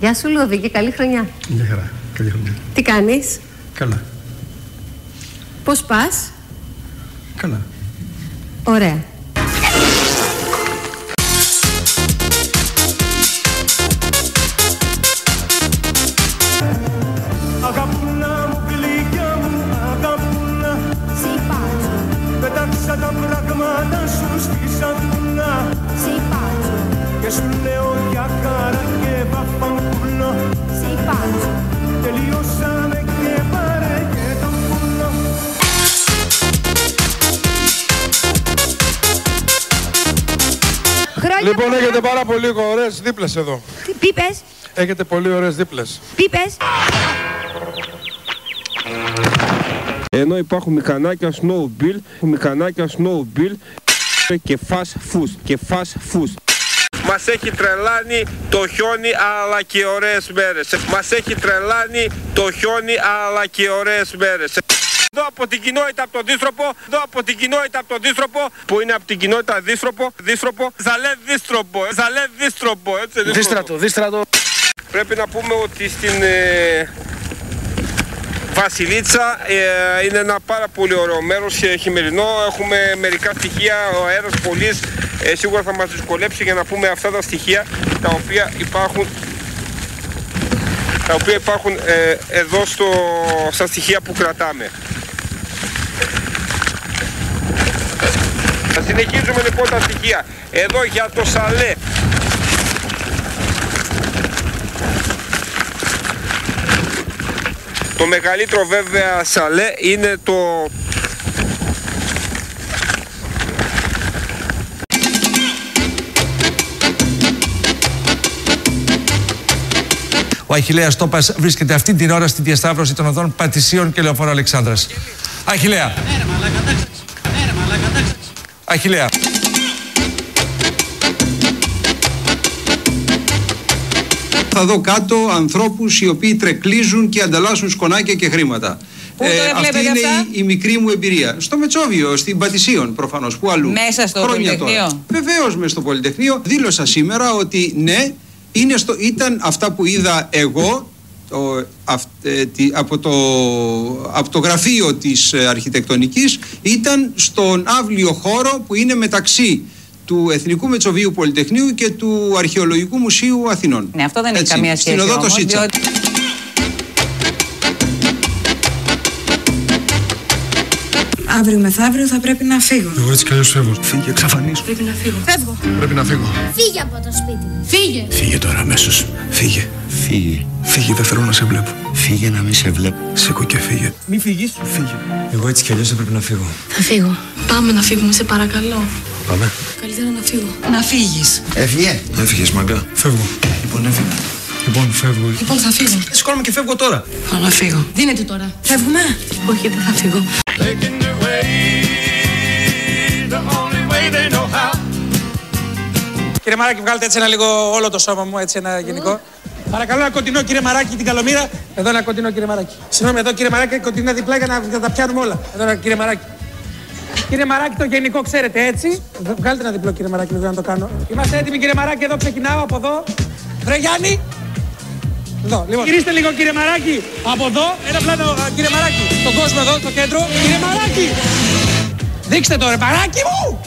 Γεια σου Λούδη και καλή χρονιά. Γεια χαρά, καλή χρονιά. Τι κάνεις? Καλά. Πώς πας? Καλά. Ωραία. Αγαπούλα μου, γλυκιά μου, αγαπούλα. Συμπάζω. Πέταξα τα πράγματα σου στη σακούλα. Συμπάζω. Και σου λέω για χαρά και βαφαγκούλο. Συμπάζω. Τελειώσαμε και πάρε και το πουλο. Λοιπόν, έχετε πάρα πολύ ωραίες δίπλες εδώ. Τι είπες? Έχετε πολύ ωραίες δίπλες. Τι είπες? Ενώ υπάρχουν μηχανάκια snowmobile και fast food. Μας έχει τρελάνει το χιόνι αλλά και ωραίες μέρες. Μας έχει τρελάνει το χιόνι αλλά και ωραίες μέρες. Εδώ από την κοινότητα από τον Δίστροπο, που είναι από την κοινότητα Δίστροπο, Ζαλέ Δίστροπο, έτσι. Δίστρατο. Πρέπει να πούμε ότι στην Βασιλίτσα είναι ένα πάρα πολύ ωραίο μέρος χειμερινό. Έχουμε μερικά στοιχεία, ο αέρας πολύς σίγουρα θα μας δυσκολέψει για να πούμε αυτά τα στοιχεία τα οποία υπάρχουν εδώ στα στοιχεία που κρατάμε. Θα συνεχίζουμε λοιπόν τα στοιχεία. Εδώ για το Σαλέ. Το μεγαλύτερο βέβαια Σαλέ είναι το... Ο Αχιλλέας Τόπας βρίσκεται αυτή την ώρα στη διασταύρωση των οδών Πατησίων και Λεωφόρου Αλεξάνδρας. Αχιλλέα. Αχιλλέα. Θα δω κάτω ανθρώπους οι οποίοι τρεκλίζουν και ανταλλάσσουν σκονάκια και χρήματα. Αυτή είναι η μικρή μου εμπειρία. Στο Μετσόβιο, στην Πατησίων προφανώς, που αλλού. Μέσα στο Πολυτεχνείο. Βεβαίως μέσα στο Πολυτεχνείο. Δήλωσα σήμερα ότι ναι, ήταν αυτά που είδα εγώ από το γραφείο της αρχιτεκτονικής, ήταν στον αύλιο χώρο που είναι μεταξύ του Εθνικού Μετσοβίου Πολυτεχνείου και του Αρχαιολογικού Μουσείου Αθηνών. Ναι, αυτό δεν έχει καμία σχέση. Στην οδό το Σίτσα. Αύριο μεθαύριο θα πρέπει να φύγω. Εγώ έτσι κι αλλιώς φεύγω. Φύγε, εξαφανίσου. Πρέπει να φύγω. Φεύγω. Πρέπει να φύγω. Φύγε από το σπίτι. Φύγε. Φύγε τώρα αμέσως. Φύγε. Φύγε, δεν θέλω να σε βλέπω. Φύγε να μην σε βλέπω. Σήκω και φύγε. Μη φύγεις. Φύγε. Εγώ έτσι κι αλλιώς θα πρέπει να φύγω. Θα φύγω. Πάμε να φύγουμε, σε παρακαλώ. Πάμε. Καλύτερα να φύγω. Να φύγεις. Έφυγες μαγκά. Φεύγω. Λοιπόν, έφυγα. Λοιπόν, φεύγω. Λοιπόν, θα φύγω. Σηκώνομαι και φεύγω τώρα. Θέλω να φύγω. Δίνετε τώρα. Φεύγουμε. Όχι, δεν θα φύγω. Κύριε Μαράκη, βγάλτε έτσι ένα λίγο όλο το σώμα μου, έτσι ένα γενικό. Παρακαλώ ένα κοντινό κύριε Μαράκη την Καλομήρα. Εδώ ένα κοντινό κύριε Μαράκη. Συγγνώμη, εδώ κύριε Μαράκη, κοντινά διπλά για να τα πιάνουμε όλα. Εδώ ένα κύριε Μαράκη. Κύριε Μαράκη, το γενικό ξέρετε έτσι. Βγάλτε ένα διπλό κύριε Μαράκη, λίγο να το κάνω. Είμαστε έτοιμοι κύριε Μαράκη, εδώ ξεκινάω από εδώ. Βρε Γιάννη. Εδώ, λοιπόν. Γυρίστε λίγο κύριε Μαράκη. Από εδώ, ένα πλάνο κύριε Μαράκη. Τον κόσμο εδώ, στο κέντρο. Κύριε Μαράκη. Δείξτε το ρε Μαράκη μου.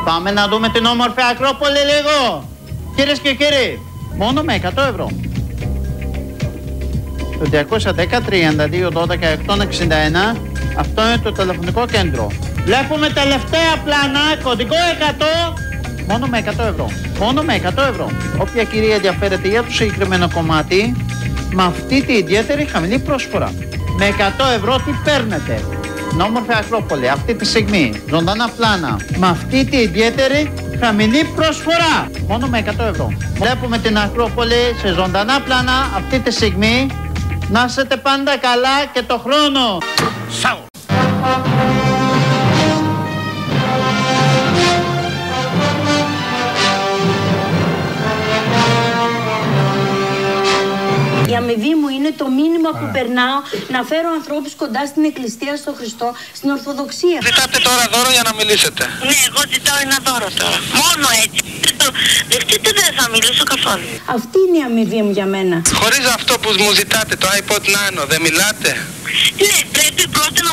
Πάμε να δούμε την όμορφη Ακρόπολη λίγο. Κυρίες και κύριοι, μόνο με 100 ευρώ. Το 210-32-12-161, αυτό είναι το τηλεφωνικό κέντρο. Βλέπουμε τελευταία πλάνα, κωδικό 100, μόνο με 100 ευρώ. Μόνο με 100 ευρώ. Όποια κυρία ενδιαφέρεται για το συγκεκριμένο κομμάτι, με αυτή τη ιδιαίτερη χαμηλή πρόσφορα. Με 100 ευρώ τι παίρνετε? Όμορφη Ακρόπολη, αυτή τη στιγμή, ζωντανά πλάνα, με αυτή τη ιδιαίτερη χαμηλή προσφορά. Μόνο με 100 ευρώ. Βλέπουμε την Ακρόπολη σε ζωντανά πλάνα αυτή τη στιγμή. Να είστε πάντα καλά και το χρόνο. Σαου. Η αμοιβή αμοιβή μου είναι το μήνυμα που περνάω να φέρω ανθρώπους κοντά στην Εκκλησία, στο Χριστό, στην Ορθοδοξία. Ζητάτε τώρα δώρο για να μιλήσετε. Ναι, εγώ ζητάω ένα δώρο τώρα. Μόνο έτσι. Δεχτείτε, δεν θα μιλήσω καθόλου. Αυτή είναι η αμοιβή μου για μένα. Χωρίς αυτό που μου ζητάτε, το iPod Nano, δεν μιλάτε? Ναι, πρέπει πρώτα να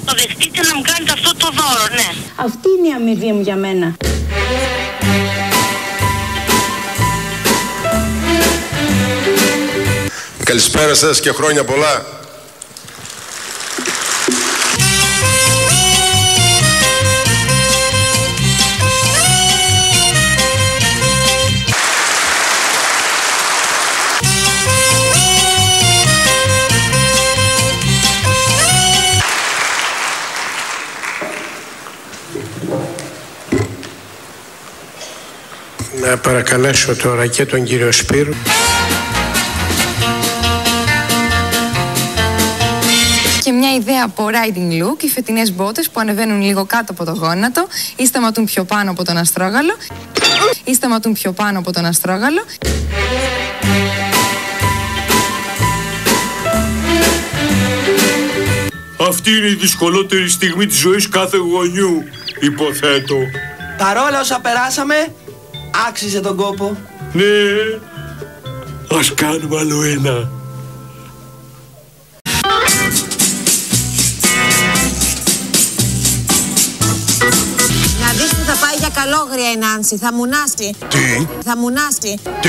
το δεχτείτε να μου κάνετε αυτό το δώρο, ναι. Αυτή είναι η αμοιβή μου για μένα. Καλησπέρα σας και χρόνια πολλά. Να παρακαλέσω τώρα και τον κύριο Σπύρου. Και μια ιδέα από riding look, οι φετινές μπότες που ανεβαίνουν λίγο κάτω από το γόνατο ή σταματούν πιο πάνω από τον αστρόγαλο ή σταματούν πιο πάνω από τον αστρόγαλο. Αυτή είναι η δυσκολότερη στιγμή της ζωής κάθε γονιού, υποθέτω. Παρόλα όσα περάσαμε, άξιζε τον κόπο. Ναι, ας κάνουμε άλλο ένα. Να δεις που θα πάει για καλόγρια η Νάνση, θα μουνάσει. Τι? Θα μουνάσει. Τι?